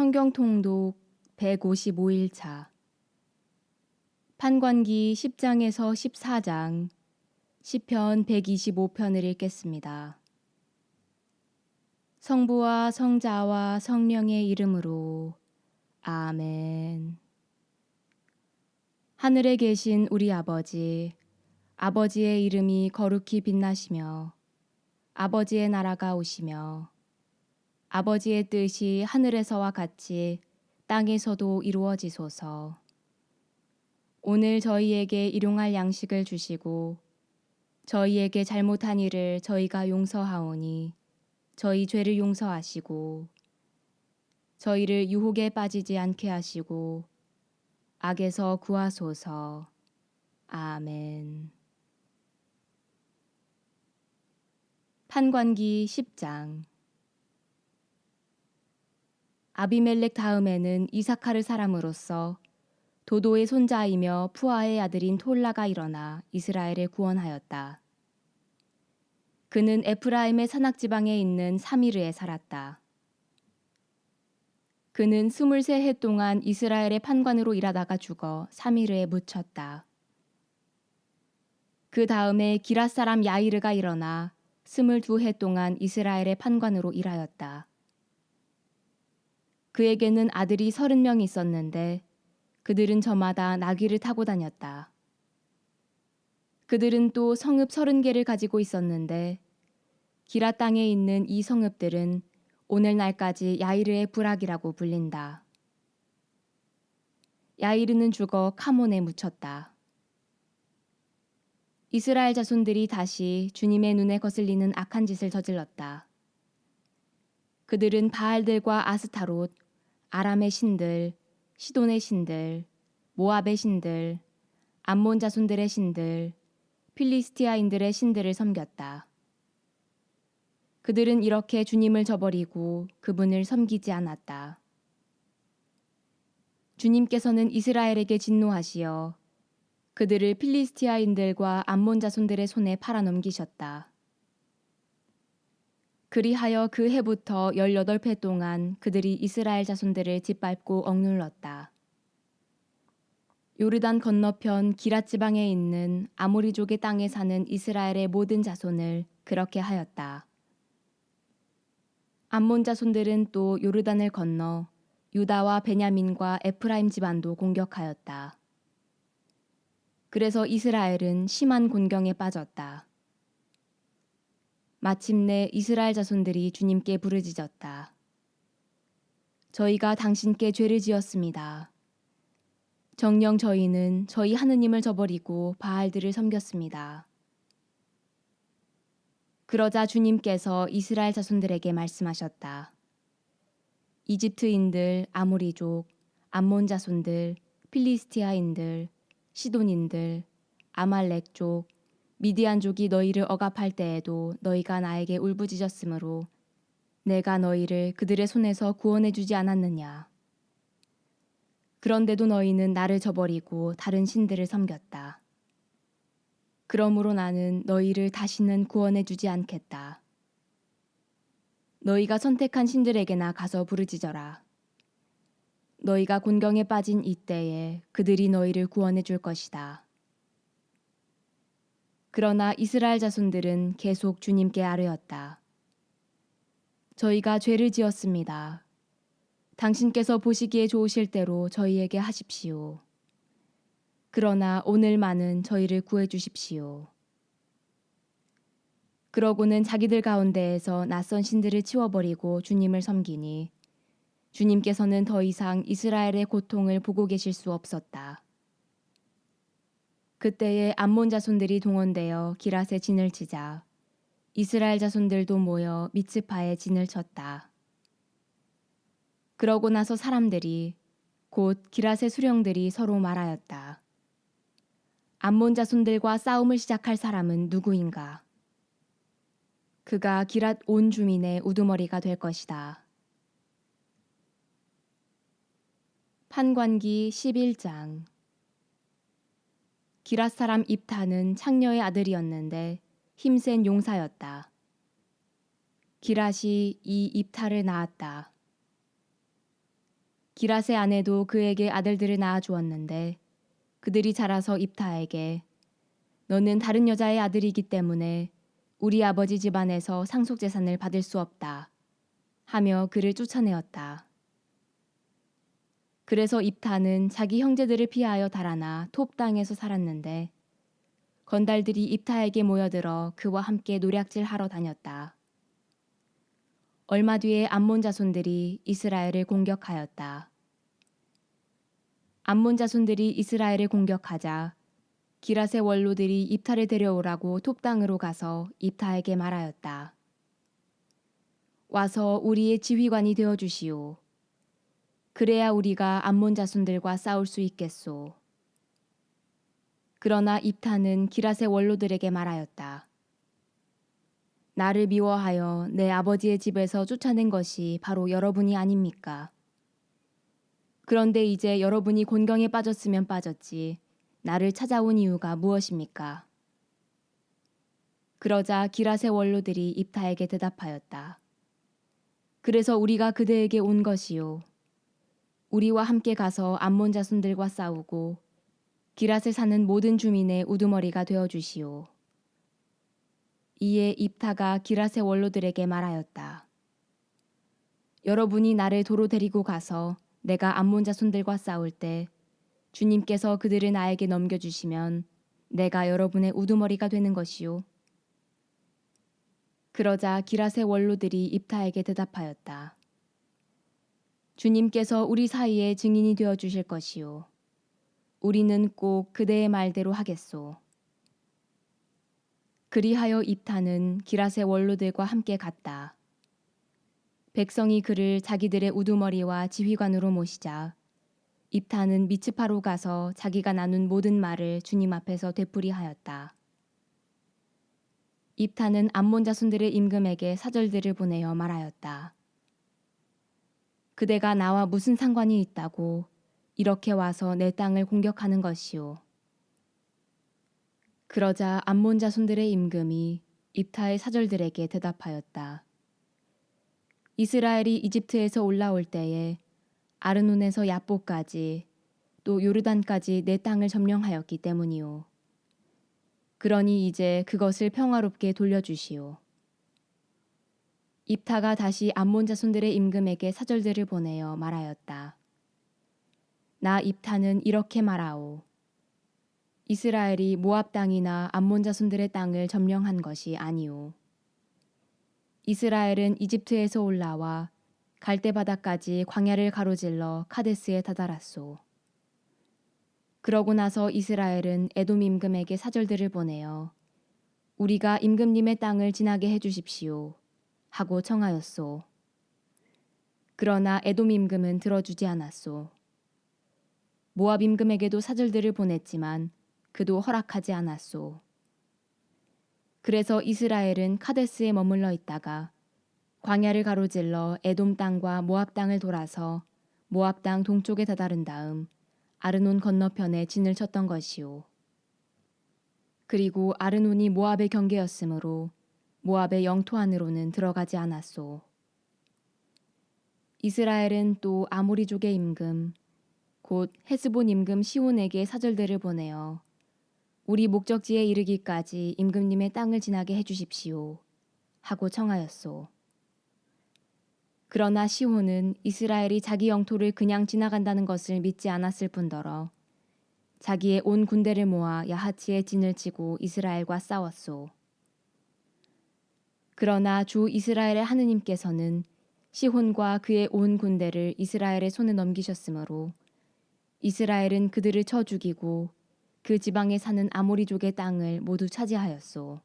성경 통독 155일차 판관기 10장에서 14장 시편 125편을 읽겠습니다. 성부와 성자와 성령의 이름으로 아멘. 하늘에 계신 우리 아버지, 아버지의 이름이 거룩히 빛나시며 아버지의 나라가 오시며 아버지의 뜻이 하늘에서와 같이 땅에서도 이루어지소서. 오늘 저희에게 일용할 양식을 주시고 저희에게 잘못한 일을 저희가 용서하오니 저희 죄를 용서하시고 저희를 유혹에 빠지지 않게 하시고 악에서 구하소서. 아멘. 판관기 10장 아비멜렉 다음에는 이사카르 사람으로서 도도의 손자이며 푸아의 아들인 톨라가 일어나 이스라엘을 구원하였다. 그는 에프라임의 산악지방에 있는 사미르에 살았다. 그는 23해 동안 이스라엘의 판관으로 일하다가 죽어 사미르에 묻혔다. 그 다음에 기랏 사람 야이르가 일어나 22해 동안 이스라엘의 판관으로 일하였다. 그에게는 아들이 30명 있었는데 그들은 저마다 나귀를 타고 다녔다. 그들은 또 성읍 30개를 가지고 있었는데 기랏 땅에 있는 이 성읍들은 오늘날까지 야이르의 부락이라고 불린다. 야이르는 죽어 카몬에 묻혔다. 이스라엘 자손들이 다시 주님의 눈에 거슬리는 악한 짓을 저질렀다. 그들은 바알들과 아스타롯, 아람의 신들, 시돈의 신들, 모압의 신들, 암몬 자손들의 신들, 필리스티아인들의 신들을 섬겼다. 그들은 이렇게 주님을 저버리고 그분을 섬기지 않았다. 주님께서는 이스라엘에게 진노하시어 그들을 필리스티아인들과 암몬 자손들의 손에 팔아넘기셨다. 그리하여 그 해부터 18회 동안 그들이 이스라엘 자손들을 짓밟고 억눌렀다. 요르단 건너편 기랏 지방에 있는 아모리족의 땅에 사는 이스라엘의 모든 자손을 그렇게 하였다. 암몬 자손들은 또 요르단을 건너 유다와 베냐민과 에프라임 집안도 공격하였다. 그래서 이스라엘은 심한 곤경에 빠졌다. 마침내 이스라엘 자손들이 주님께 부르짖었다. 저희가 당신께 죄를 지었습니다. 정녕 저희는 저희 하느님을 저버리고 바알들을 섬겼습니다. 그러자 주님께서 이스라엘 자손들에게 말씀하셨다. 이집트인들, 아모리족, 암몬 자손들, 필리스티아인들, 시돈인들, 아말렉족, 미디안족이 너희를 억압할 때에도 너희가 나에게 울부짖었으므로 내가 너희를 그들의 손에서 구원해 주지 않았느냐. 그런데도 너희는 나를 저버리고 다른 신들을 섬겼다. 그러므로 나는 너희를 다시는 구원해 주지 않겠다. 너희가 선택한 신들에게나 가서 부르짖어라. 너희가 곤경에 빠진 이때에 그들이 너희를 구원해 줄 것이다. 그러나 이스라엘 자손들은 계속 주님께 아뢰었다. 저희가 죄를 지었습니다. 당신께서 보시기에 좋으실 대로 저희에게 하십시오. 그러나 오늘만은 저희를 구해 주십시오. 그러고는 자기들 가운데에서 낯선 신들을 치워버리고 주님을 섬기니 주님께서는 더 이상 이스라엘의 고통을 보고 계실 수 없었다. 그때에 암몬 자손들이 동원되어 기랏에 진을 치자 이스라엘 자손들도 모여 미츠파에 진을 쳤다. 그러고 나서 사람들이 곧 기랏의 수령들이 서로 말하였다. 암몬 자손들과 싸움을 시작할 사람은 누구인가? 그가 기랏 온 주민의 우두머리가 될 것이다. 판관기 11장 기랏 사람 입타는 창녀의 아들이었는데 힘센 용사였다. 기랏이 이 입타를 낳았다. 기랏의 아내도 그에게 아들들을 낳아 주었는데 그들이 자라서 입타에게 너는 다른 여자의 아들이기 때문에 우리 아버지 집안에서 상속재산을 받을 수 없다 하며 그를 쫓아내었다. 그래서 입타는 자기 형제들을 피하여 달아나 톱 땅에서 살았는데 건달들이 입타에게 모여들어 그와 함께 노략질하러 다녔다. 얼마 뒤에 암몬 자손들이 이스라엘을 공격하였다. 암몬 자손들이 이스라엘을 공격하자 기랏의 원로들이 입타를 데려오라고 톱 땅으로 가서 입타에게 말하였다. 와서 우리의 지휘관이 되어 주시오. 그래야 우리가 암몬 자손들과 싸울 수 있겠소. 그러나 입타는 기랏의 원로들에게 말하였다. 나를 미워하여 내 아버지의 집에서 쫓아낸 것이 바로 여러분이 아닙니까? 그런데 이제 여러분이 곤경에 빠졌으면 빠졌지 나를 찾아온 이유가 무엇입니까? 그러자 기랏의 원로들이 입타에게 대답하였다. 그래서 우리가 그대에게 온 것이요. 우리와 함께 가서 암몬 자손들과 싸우고 기랏에 사는 모든 주민의 우두머리가 되어 주시오. 이에 입타가 기랏의 원로들에게 말하였다. 여러분이 나를 도로 데리고 가서 내가 암몬 자손들과 싸울 때 주님께서 그들을 나에게 넘겨주시면 내가 여러분의 우두머리가 되는 것이요. 그러자 기랏의 원로들이 입타에게 대답하였다. 주님께서 우리 사이에 증인이 되어 주실 것이요. 우리는 꼭 그대의 말대로 하겠소. 그리하여 입타는 기랏의 원로들과 함께 갔다. 백성이 그를 자기들의 우두머리와 지휘관으로 모시자 입타는 미츠파로 가서 자기가 나눈 모든 말을 주님 앞에서 되풀이하였다. 입타는 암몬 자손들의 임금에게 사절들을 보내어 말하였다. 그대가 나와 무슨 상관이 있다고 이렇게 와서 내 땅을 공격하는 것이오. 그러자 암몬 자손들의 임금이 입타의 사절들에게 대답하였다. 이스라엘이 이집트에서 올라올 때에 아르논에서 야보까지 또 요르단까지 내 땅을 점령하였기 때문이오. 그러니 이제 그것을 평화롭게 돌려주시오. 입타가 다시 암몬 자손들의 임금에게 사절들을 보내어 말하였다. 나 입타는 이렇게 말하오. 이스라엘이 모압 땅이나 암몬 자손들의 땅을 점령한 것이 아니오. 이스라엘은 이집트에서 올라와 갈대 바다까지 광야를 가로질러 카데스에 다다랐소. 그러고 나서 이스라엘은 에돔 임금에게 사절들을 보내어 우리가 임금님의 땅을 지나게 해주십시오 하고 청하였소. 그러나 에돔 임금은 들어주지 않았소. 모압 임금에게도 사절들을 보냈지만 그도 허락하지 않았소. 그래서 이스라엘은 카데스에 머물러 있다가 광야를 가로질러 에돔 땅과 모압 땅을 돌아서 모압 땅 동쪽에 다다른 다음 아르논 건너편에 진을 쳤던 것이오. 그리고 아르논이 모압의 경계였으므로 모압의 영토 안으로는 들어가지 않았소. 이스라엘은 또 아모리족의 임금 곧 헤스본 임금 시온에게 사절들을 보내어 우리 목적지에 이르기까지 임금님의 땅을 지나게 해주십시오 하고 청하였소. 그러나 시온은 이스라엘이 자기 영토를 그냥 지나간다는 것을 믿지 않았을 뿐더러 자기의 온 군대를 모아 야하치에 진을 치고 이스라엘과 싸웠소. 그러나 주 이스라엘의 하느님께서는 시혼과 그의 온 군대를 이스라엘의 손에 넘기셨으므로 이스라엘은 그들을 쳐 죽이고 그 지방에 사는 아모리족의 땅을 모두 차지하였소.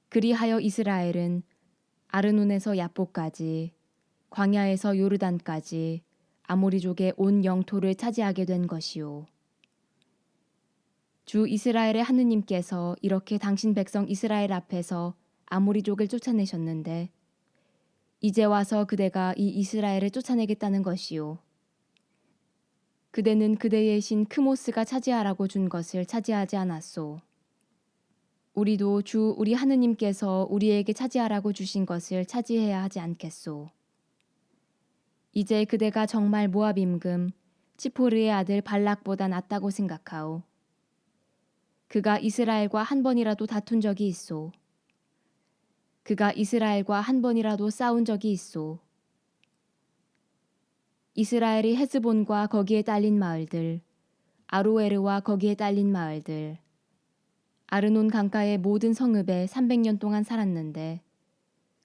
그리하여 이스라엘은 아르논에서 야보까지 광야에서 요르단까지 아모리족의 온 영토를 차지하게 된 것이요. 주 이스라엘의 하느님께서 이렇게 당신 백성 이스라엘 앞에서 아모리족을 쫓아내셨는데 이제 와서 그대가 이 이스라엘을 쫓아내겠다는 것이요. 그대는 그대의 신 크모스가 차지하라고 준 것을 차지하지 않았소. 우리도 주 우리 하느님께서 우리에게 차지하라고 주신 것을 차지해야 하지 않겠소. 이제 그대가 정말 모압 임금 치포르의 아들 발락보다 낫다고 생각하오. 그가 이스라엘과 한 번이라도 다툰 적이 있소. 그가 이스라엘과 한 번이라도 싸운 적이 있소. 이스라엘이 헤스본과 거기에 딸린 마을들, 아로에르와 거기에 딸린 마을들, 아르논 강가의 모든 성읍에 300년 동안 살았는데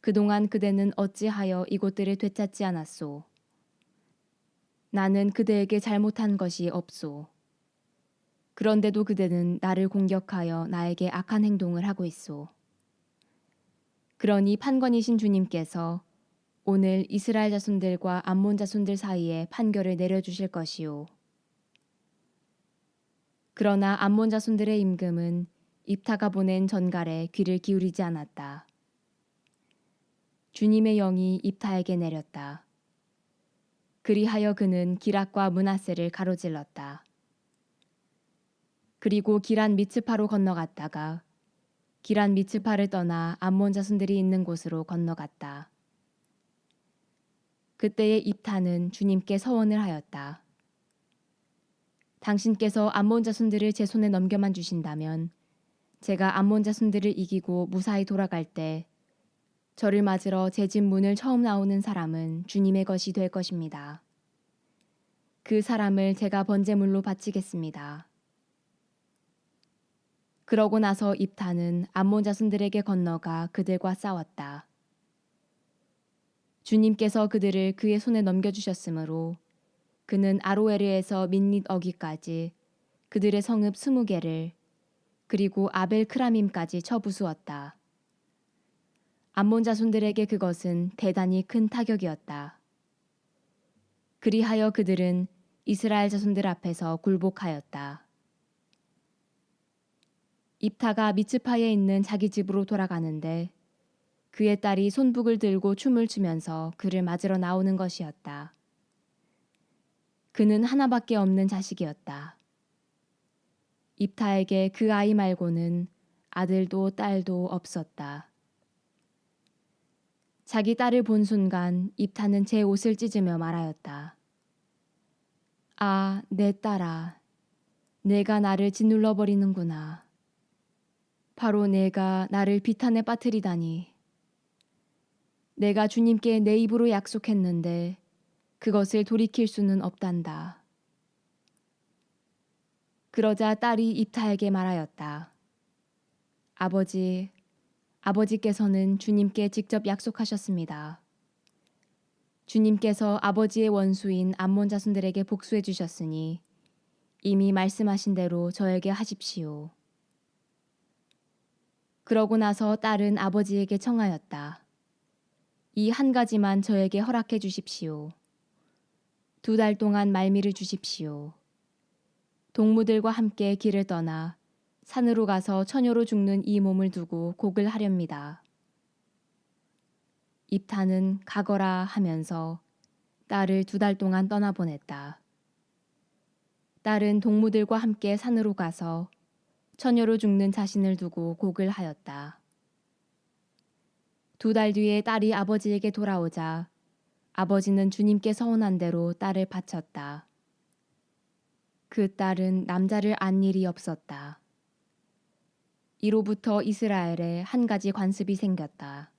그동안 그대는 어찌하여 이곳들을 되찾지 않았소. 나는 그대에게 잘못한 것이 없소. 그런데도 그대는 나를 공격하여 나에게 악한 행동을 하고 있소. 그러니 판관이신 주님께서 오늘 이스라엘 자손들과 암몬 자손들 사이에 판결을 내려주실 것이요. 그러나 암몬 자손들의 임금은 입타가 보낸 전갈에 귀를 기울이지 않았다. 주님의 영이 입타에게 내렸다. 그리하여 그는 기락과 므낫세를 가로질렀다. 그리고 기란 미츠파로 건너갔다가 기란 미츠파를 떠나 암몬 자손들이 있는 곳으로 건너갔다. 그때의 입타는 주님께 서원을 하였다. 당신께서 암몬 자손들을 제 손에 넘겨만 주신다면 제가 암몬 자손들을 이기고 무사히 돌아갈 때 저를 맞으러 제 집 문을 처음 나오는 사람은 주님의 것이 될 것입니다. 그 사람을 제가 번제물로 바치겠습니다. 그러고 나서 입타는 암몬 자손들에게 건너가 그들과 싸웠다. 주님께서 그들을 그의 손에 넘겨주셨으므로 그는 아로에르에서 민닛 어기까지 그들의 성읍 20개를 그리고 아벨 크라밈까지 쳐부수었다. 암몬 자손들에게 그것은 대단히 큰 타격이었다. 그리하여 그들은 이스라엘 자손들 앞에서 굴복하였다. 입타가 미츠파에 있는 자기 집으로 돌아가는데 그의 딸이 손북을 들고 춤을 추면서 그를 맞으러 나오는 것이었다. 그는 하나밖에 없는 자식이었다. 입타에게 그 아이 말고는 아들도 딸도 없었다. 자기 딸을 본 순간 입타는 제 옷을 찢으며 말하였다. 아, 내 딸아, 내가 나를 짓눌러 버리는구나. 바로 내가 나를 비탄에 빠뜨리다니. 내가 주님께 내 입으로 약속했는데 그것을 돌이킬 수는 없단다. 그러자 딸이 입타에게 말하였다. 아버지께서는 주님께 직접 약속하셨습니다. 주님께서 아버지의 원수인 암몬 자손들에게 복수해 주셨으니 이미 말씀하신 대로 저에게 하십시오. 그러고 나서 딸은 아버지에게 청하였다. 이 한 가지만 저에게 허락해 주십시오. 2달 동안 말미를 주십시오. 동무들과 함께 길을 떠나 산으로 가서 처녀로 죽는 이 몸을 두고 곡을 하렵니다. 입타는 가거라 하면서 딸을 2달 동안 떠나보냈다. 딸은 동무들과 함께 산으로 가서 처녀로 죽는 자신을 두고 곡을 하였다. 2달 뒤에 딸이 아버지에게 돌아오자 아버지는 주님께 서원한 대로 딸을 바쳤다. 그 딸은 남자를 안 일이 없었다. 이로부터 이스라엘에 한 가지 관습이 생겼다.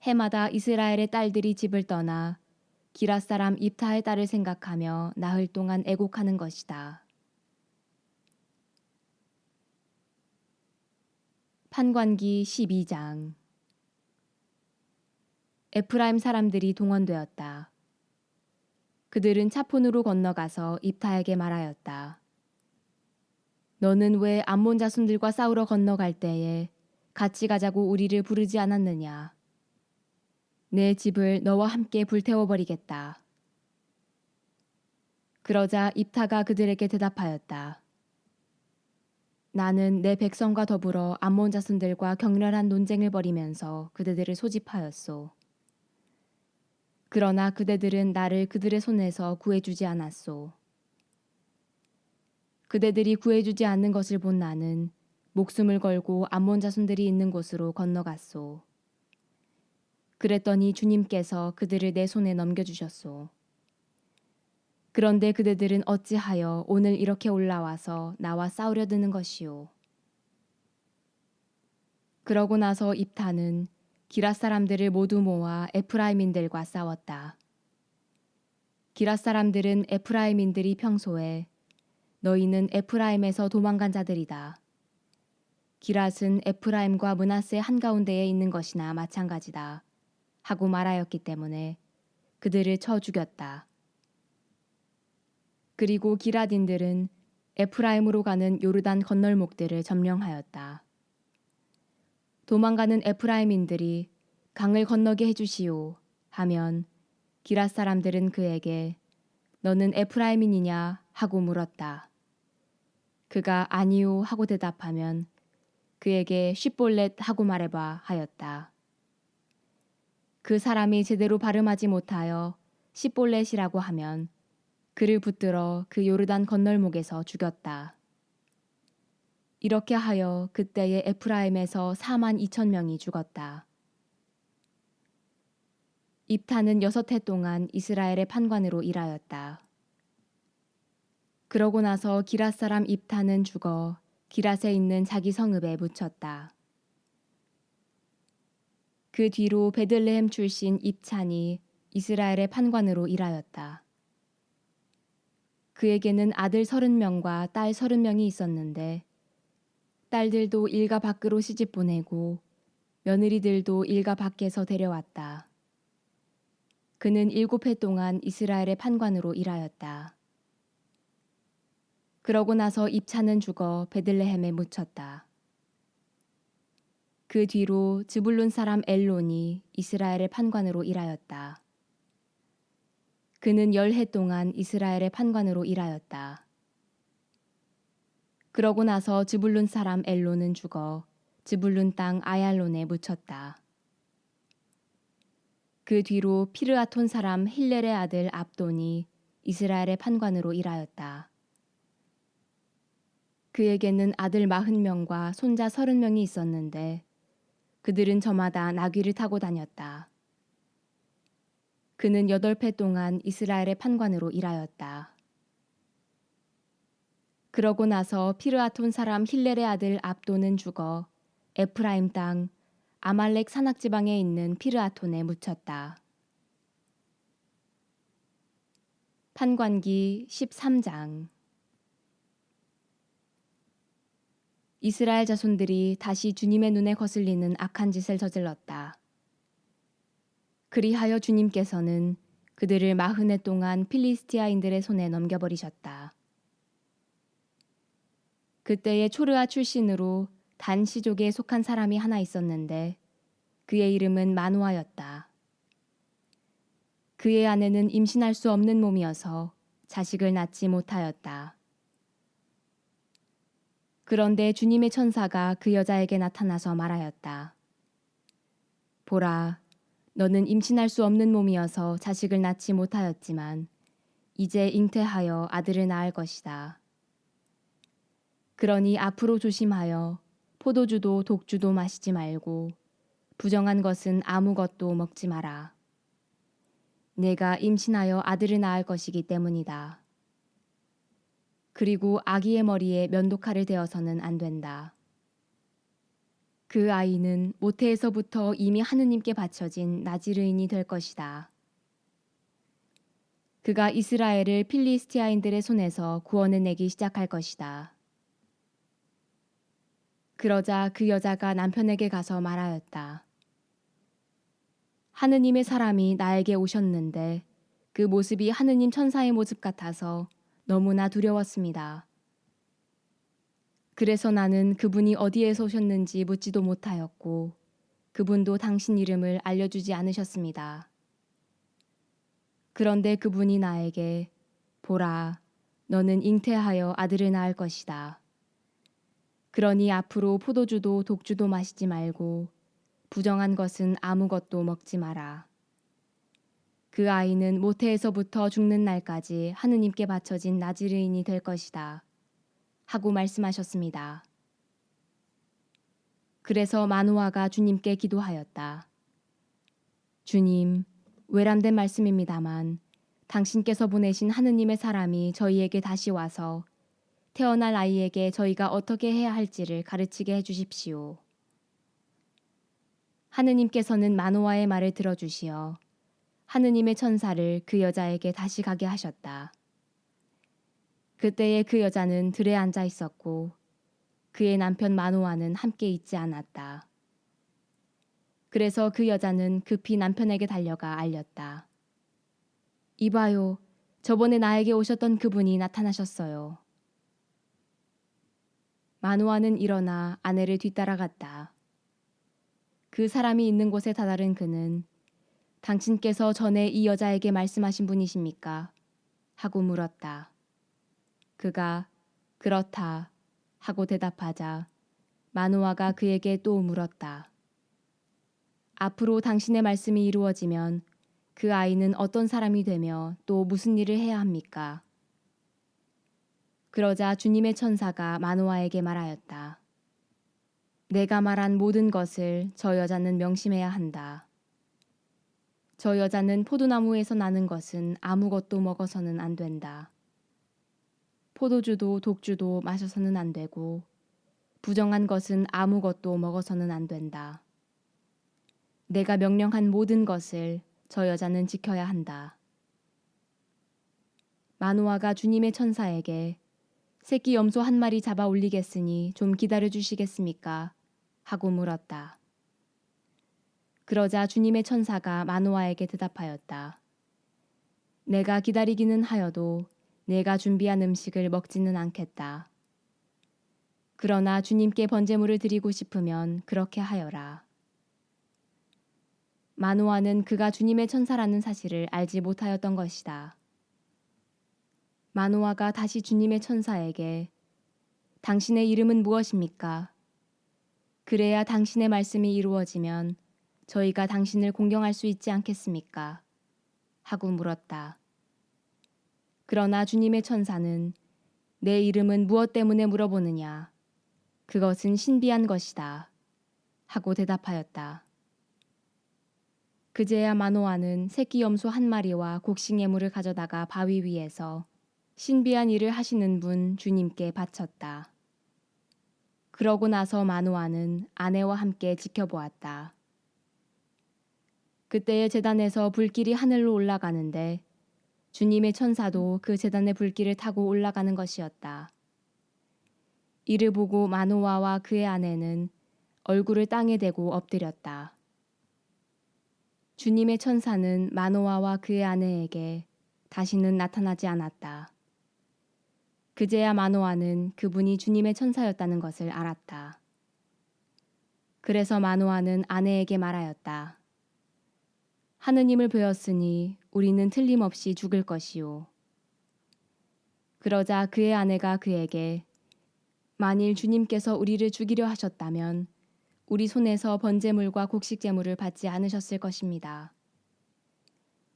해마다 이스라엘의 딸들이 집을 떠나 기랏 사람 입타의 딸을 생각하며 나흘 동안 애곡하는 것이다. 판관기 12장. 에프라임 사람들이 동원되었다. 그들은 차폰으로 건너가서 입타에게 말하였다. 너는 왜 암몬 자손들과 싸우러 건너갈 때에 같이 가자고 우리를 부르지 않았느냐? 내 집을 너와 함께 불태워버리겠다. 그러자 입타가 그들에게 대답하였다. 나는 내 백성과 더불어 암몬 자손들과 격렬한 논쟁을 벌이면서 그대들을 소집하였소. 그러나 그대들은 나를 그들의 손에서 구해주지 않았소. 그대들이 구해주지 않는 것을 본 나는 목숨을 걸고 암몬 자손들이 있는 곳으로 건너갔소. 그랬더니 주님께서 그들을 내 손에 넘겨주셨소. 그런데 그대들은 어찌하여 오늘 이렇게 올라와서 나와 싸우려 드는 것이오. 그러고 나서 입타는 기랏 사람들을 모두 모아 에프라임인들과 싸웠다. 기랏 사람들은 에프라임인들이 평소에 너희는 에프라임에서 도망간 자들이다. 기랏은 에프라임과 므낫세 한가운데에 있는 것이나 마찬가지다. 하고 말하였기 때문에 그들을 쳐 죽였다. 그리고 기랏인들은 에프라임으로 가는 요르단 건널목들을 점령하였다. 도망가는 에프라임인들이 강을 건너게 해주시오 하면 기랏 사람들은 그에게 너는 에프라임인이냐 하고 물었다. 그가 아니요 하고 대답하면 그에게 쉽볼렛 하고 말해봐 하였다. 그 사람이 제대로 발음하지 못하여 십볼렛이라고 하면 그를 붙들어 그 요르단 건널목에서 죽였다. 이렇게 하여 그때의 에프라임에서 42,000명이 죽었다. 입타는 6해 동안 이스라엘의 판관으로 일하였다. 그러고 나서 기랏 사람 입타는 죽어 기랏에 있는 자기 성읍에 묻혔다. 그 뒤로 베들레헴 출신 입찬이 이스라엘의 판관으로 일하였다. 그에게는 아들 30명과 딸 30명이 있었는데 딸들도 일가 밖으로 시집 보내고 며느리들도 일가 밖에서 데려왔다. 그는 7해 동안 이스라엘의 판관으로 일하였다. 그러고 나서 입찬은 죽어 베들레헴에 묻혔다. 그 뒤로 즈불룬 사람 엘론이 이스라엘의 판관으로 일하였다. 그는 10해 동안 이스라엘의 판관으로 일하였다. 그러고 나서 즈불룬 사람 엘론은 죽어 즈불룬 땅 아얄론에 묻혔다. 그 뒤로 피르아톤 사람 힐렐의 아들 압돈이 이스라엘의 판관으로 일하였다. 그에게는 아들 40명과 손자 30명이 있었는데 그들은 저마다 나귀를 타고 다녔다. 그는 8해 동안 이스라엘의 판관으로 일하였다. 그러고 나서 피르아톤 사람 힐렐의 아들 압돈은 죽어 에프라임 땅 아말렉 산악 지방에 있는 피르아톤에 묻혔다. 판관기 13장. 이스라엘 자손들이 다시 주님의 눈에 거슬리는 악한 짓을 저질렀다. 그리하여 주님께서는 그들을 40해 동안 필리스티아인들의 손에 넘겨버리셨다. 그때에 초르아 출신으로 단 시족에 속한 사람이 하나 있었는데 그의 이름은 마노아였다. 그의 아내는 임신할 수 없는 몸이어서 자식을 낳지 못하였다. 그런데 주님의 천사가 그 여자에게 나타나서 말하였다. 보라, 너는 임신할 수 없는 몸이어서 자식을 낳지 못하였지만 이제 잉태하여 아들을 낳을 것이다. 그러니 앞으로 조심하여 포도주도 독주도 마시지 말고 부정한 것은 아무것도 먹지 마라. 내가 임신하여 아들을 낳을 것이기 때문이다. 그리고 아기의 머리에 면도칼을 대어서는 안 된다. 그 아이는 모태에서부터 이미 하느님께 바쳐진 나지르인이 될 것이다. 그가 이스라엘을 필리스티아인들의 손에서 구원해내기 시작할 것이다. 그러자 그 여자가 남편에게 가서 말하였다. 하느님의 사람이 나에게 오셨는데 그 모습이 하느님 천사의 모습 같아서 너무나 두려웠습니다. 그래서 나는 그분이 어디에서 오셨는지 묻지도 못하였고 그분도 당신 이름을 알려주지 않으셨습니다. 그런데 그분이 나에게 보라, 너는 잉태하여 아들을 낳을 것이다. 그러니 앞으로 포도주도 독주도 마시지 말고 부정한 것은 아무것도 먹지 마라. 그 아이는 모태에서부터 죽는 날까지 하느님께 바쳐진 나지르인이 될 것이다. 하고 말씀하셨습니다. 그래서 마노아가 주님께 기도하였다. 주님, 외람된 말씀입니다만 당신께서 보내신 하느님의 사람이 저희에게 다시 와서 태어날 아이에게 저희가 어떻게 해야 할지를 가르치게 해주십시오. 하느님께서는 마노아의 말을 들어주시어 하느님의 천사를 그 여자에게 다시 가게 하셨다. 그때에 그 여자는 들에 앉아 있었고 그의 남편 마노아는 함께 있지 않았다. 그래서 그 여자는 급히 남편에게 달려가 알렸다. 이봐요, 저번에 나에게 오셨던 그분이 나타나셨어요. 마노아는 일어나 아내를 뒤따라갔다. 그 사람이 있는 곳에 다다른 그는 당신께서 전에 이 여자에게 말씀하신 분이십니까? 하고 물었다. 그가 그렇다 하고 대답하자 마노아가 그에게 또 물었다. 앞으로 당신의 말씀이 이루어지면 그 아이는 어떤 사람이 되며 또 무슨 일을 해야 합니까? 그러자 주님의 천사가 마노아에게 말하였다. 내가 말한 모든 것을 저 여자는 명심해야 한다. 저 여자는 포도나무에서 나는 것은 아무것도 먹어서는 안 된다. 포도주도 독주도 마셔서는 안 되고 부정한 것은 아무것도 먹어서는 안 된다. 내가 명령한 모든 것을 저 여자는 지켜야 한다. 마노아가 주님의 천사에게 새끼 염소 한 마리 잡아 올리겠으니 좀 기다려 주시겠습니까? 하고 물었다. 그러자 주님의 천사가 마노아에게 대답하였다. 내가 기다리기는 하여도 내가 준비한 음식을 먹지는 않겠다. 그러나 주님께 번제물을 드리고 싶으면 그렇게 하여라. 마노아는 그가 주님의 천사라는 사실을 알지 못하였던 것이다. 마노아가 다시 주님의 천사에게 당신의 이름은 무엇입니까? 그래야 당신의 말씀이 이루어지면 저희가 당신을 공경할 수 있지 않겠습니까? 하고 물었다. 그러나 주님의 천사는 내 이름은 무엇 때문에 물어보느냐? 그것은 신비한 것이다. 하고 대답하였다. 그제야 마노아는 새끼 염소 한 마리와 곡식 예물을 가져다가 바위 위에서 신비한 일을 하시는 분 주님께 바쳤다. 그러고 나서 마노아는 아내와 함께 지켜보았다. 그때의 제단에서 불길이 하늘로 올라가는데 주님의 천사도 그 제단의 불길을 타고 올라가는 것이었다. 이를 보고 마노아와 그의 아내는 얼굴을 땅에 대고 엎드렸다. 주님의 천사는 마노아와 그의 아내에게 다시는 나타나지 않았다. 그제야 마노아는 그분이 주님의 천사였다는 것을 알았다. 그래서 마노아는 아내에게 말하였다. 하느님을 배웠으니 우리는 틀림없이 죽을 것이요. 그러자 그의 아내가 그에게 만일 주님께서 우리를 죽이려 하셨다면 우리 손에서 번제물과 곡식제물을 받지 않으셨을 것입니다.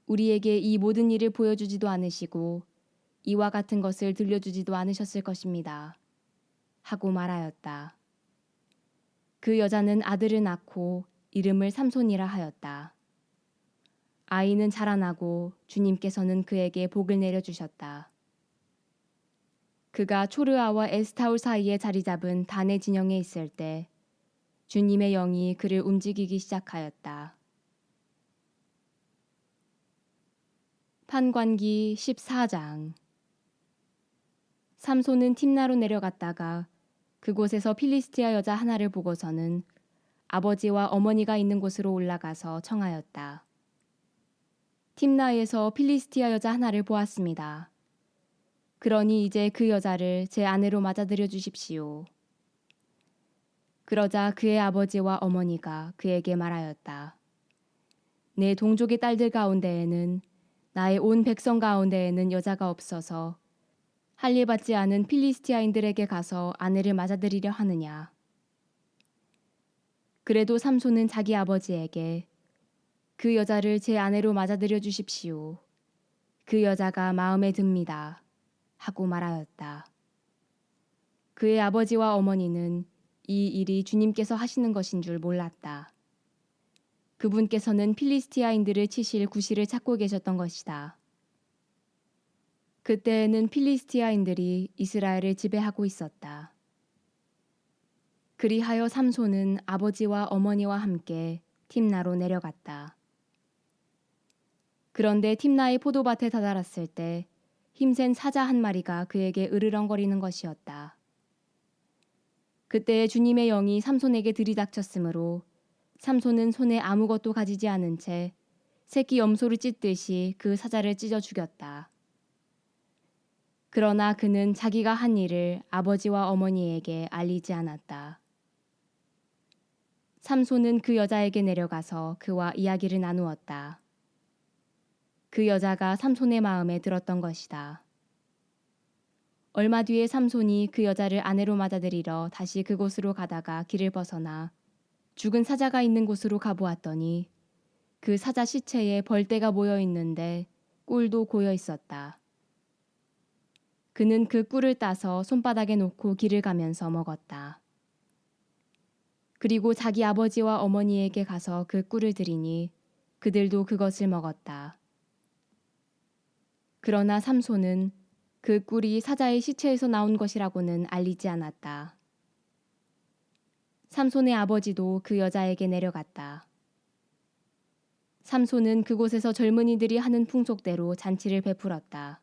우리에게 이 모든 일을 보여주지도 않으시고 이와 같은 것을 들려주지도 않으셨을 것입니다. 하고 말하였다. 그 여자는 아들을 낳고 이름을 삼손이라 하였다. 아이는 자라나고 주님께서는 그에게 복을 내려주셨다. 그가 초르아와 에스타올 사이에 자리 잡은 단의 진영에 있을 때 주님의 영이 그를 움직이기 시작하였다. 판관기 14장. 삼손은 팀나로 내려갔다가 그곳에서 필리스티아 여자 하나를 보고서는 아버지와 어머니가 있는 곳으로 올라가서 청하였다. 팀나에서 필리스티아 여자 하나를 보았습니다. 그러니 이제 그 여자를 제 아내로 맞아들여 주십시오. 그러자 그의 아버지와 어머니가 그에게 말하였다. 내 동족의 딸들 가운데에는 나의 온 백성 가운데에는 여자가 없어서 할례 받지 않은 필리스티아인들에게 가서 아내를 맞아들이려 하느냐. 그래도 삼손은 자기 아버지에게 그 여자를 제 아내로 맞아들여 주십시오. 그 여자가 마음에 듭니다. 하고 말하였다. 그의 아버지와 어머니는 이 일이 주님께서 하시는 것인 줄 몰랐다. 그분께서는 필리스티아인들을 치실 구실을 찾고 계셨던 것이다. 그때에는 필리스티아인들이 이스라엘을 지배하고 있었다. 그리하여 삼손은 아버지와 어머니와 함께 팀나로 내려갔다. 그런데 팀나의 포도밭에 다다랐을 때 힘센 사자 한 마리가 그에게 으르렁거리는 것이었다. 그때 주님의 영이 삼손에게 들이닥쳤으므로 삼손은 손에 아무것도 가지지 않은 채 새끼 염소를 찢듯이 그 사자를 찢어 죽였다. 그러나 그는 자기가 한 일을 아버지와 어머니에게 알리지 않았다. 삼손은 그 여자에게 내려가서 그와 이야기를 나누었다. 그 여자가 삼손의 마음에 들었던 것이다. 얼마 뒤에 삼손이 그 여자를 아내로 맞아들이러 다시 그곳으로 가다가 길을 벗어나 죽은 사자가 있는 곳으로 가보았더니 그 사자 시체에 벌떼가 모여 있는데 꿀도 고여 있었다. 그는 그 꿀을 따서 손바닥에 놓고 길을 가면서 먹었다. 그리고 자기 아버지와 어머니에게 가서 그 꿀을 드리니 그들도 그것을 먹었다. 그러나 삼손은 그 꿀이 사자의 시체에서 나온 것이라고는 알리지 않았다. 삼손의 아버지도 그 여자에게 내려갔다. 삼손은 그곳에서 젊은이들이 하는 풍속대로 잔치를 베풀었다.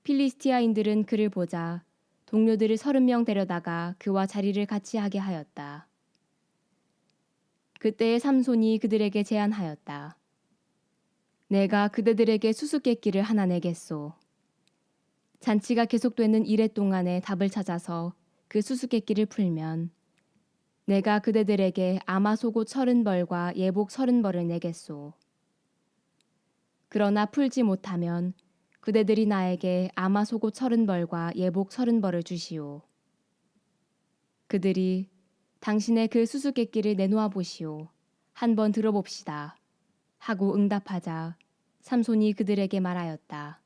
필리스티아인들은 그를 보자 동료들을 30명 데려다가 그와 자리를 같이 하게 하였다. 그때에 삼손이 그들에게 제안하였다. 내가 그대들에게 수수께끼를 하나 내겠소. 잔치가 계속되는 이래 동안에 답을 찾아서 그 수수께끼를 풀면 내가 그대들에게 아마 속옷 30벌과 예복 30벌을 내겠소. 그러나 풀지 못하면 그대들이 나에게 아마 속옷 30벌과 예복 30벌을 주시오. 그들이 당신의 그 수수께끼를 내놓아 보시오. 한번 들어봅시다. 하고 응답하자 삼손이 그들에게 말하였다.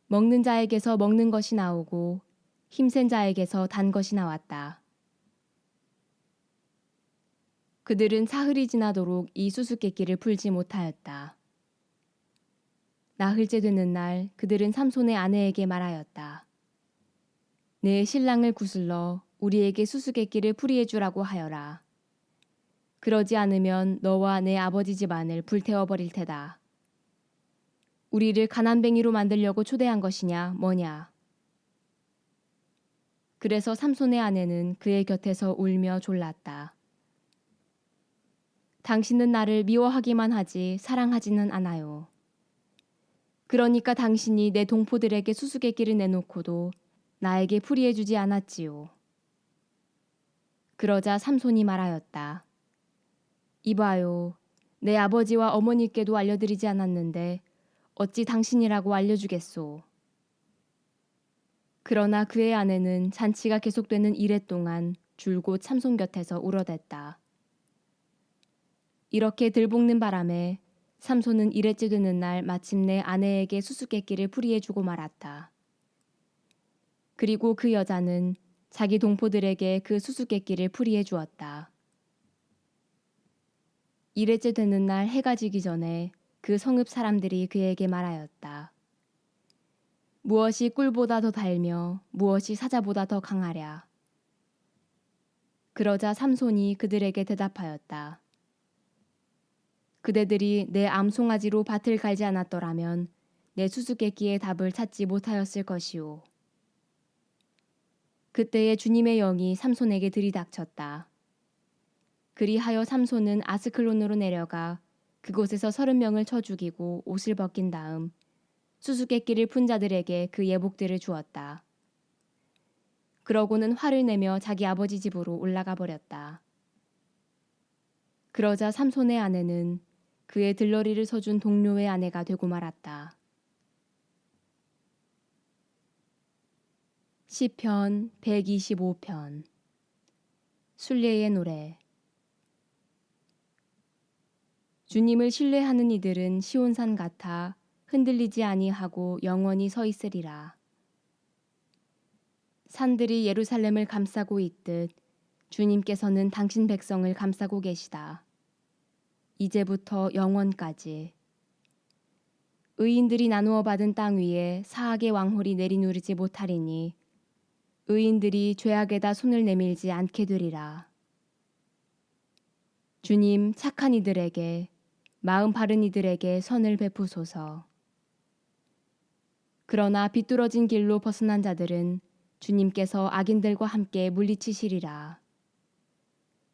먹는 자에게서 먹는 것이 나오고 힘센 자에게서 단 것이 나왔다. 그들은 사흘이 지나도록 이 수수께끼를 풀지 못하였다. 나흘째 되는 날 그들은 삼손의 아내에게 말하였다. 내 신랑을 구슬러 우리에게 수수께끼를 풀이해 주라고 하여라. 그러지 않으면 너와 내 아버지 집안을 불태워 버릴 테다. 우리를 가난뱅이로 만들려고 초대한 것이냐 뭐냐. 그래서 삼손의 아내는 그의 곁에서 울며 졸랐다. 당신은 나를 미워하기만 하지 사랑하지는 않아요. 그러니까 당신이 내 동포들에게 수수께끼를 내놓고도 나에게 풀이해 주지 않았지요. 그러자 삼손이 말하였다. 이봐요. 내 아버지와 어머니께도 알려드리지 않았는데 어찌 당신이라고 알려주겠소. 그러나 그의 아내는 잔치가 계속되는 이래 동안 줄곧 삼손 곁에서 울어댔다. 이렇게 들볶는 바람에 삼손은 이래째 되는 날 마침내 아내에게 수수께끼를 풀이해주고 말았다. 그리고 그 여자는 자기 동포들에게 그 수수께끼를 풀이해 주었다. 이래째 되는 날 해가 지기 전에 그 성읍 사람들이 그에게 말하였다. 무엇이 꿀보다 더 달며 무엇이 사자보다 더 강하랴. 그러자 삼손이 그들에게 대답하였다. 그대들이 내 암송아지로 밭을 갈지 않았더라면 내 수수께끼의 답을 찾지 못하였을 것이오. 그때에 주님의 영이 삼손에게 들이닥쳤다. 그리하여 삼손은 아스클론으로 내려가 그곳에서 30명을 쳐 죽이고 옷을 벗긴 다음 수수께끼를 푼 자들에게 그 예복들을 주었다. 그러고는 화를 내며 자기 아버지 집으로 올라가 버렸다. 그러자 삼손의 아내는 그의 들러리를 서준 동료의 아내가 되고 말았다. 시편 125편 순례의 노래. 주님을 신뢰하는 이들은 시온산 같아 흔들리지 아니하고 영원히 서 있으리라. 산들이 예루살렘을 감싸고 있듯 주님께서는 당신 백성을 감싸고 계시다. 이제부터 영원까지. 의인들이 나누어 받은 땅 위에 사악의 왕홀이 내리누르지 못하리니 의인들이 죄악에다 손을 내밀지 않게 되리라. 주님, 착한 이들에게, 마음 바른 이들에게 선을 베푸소서. 그러나 비뚤어진 길로 벗어난 자들은 주님께서 악인들과 함께 물리치시리라.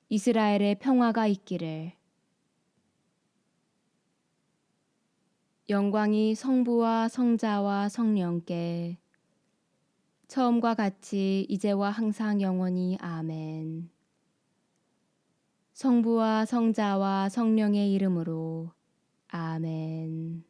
이스라엘의 평화가 있기를. 영광이 성부와 성자와 성령께 처음과 같이 이제와 항상 영원히 아멘. 성부와 성자와 성령의 이름으로 아멘.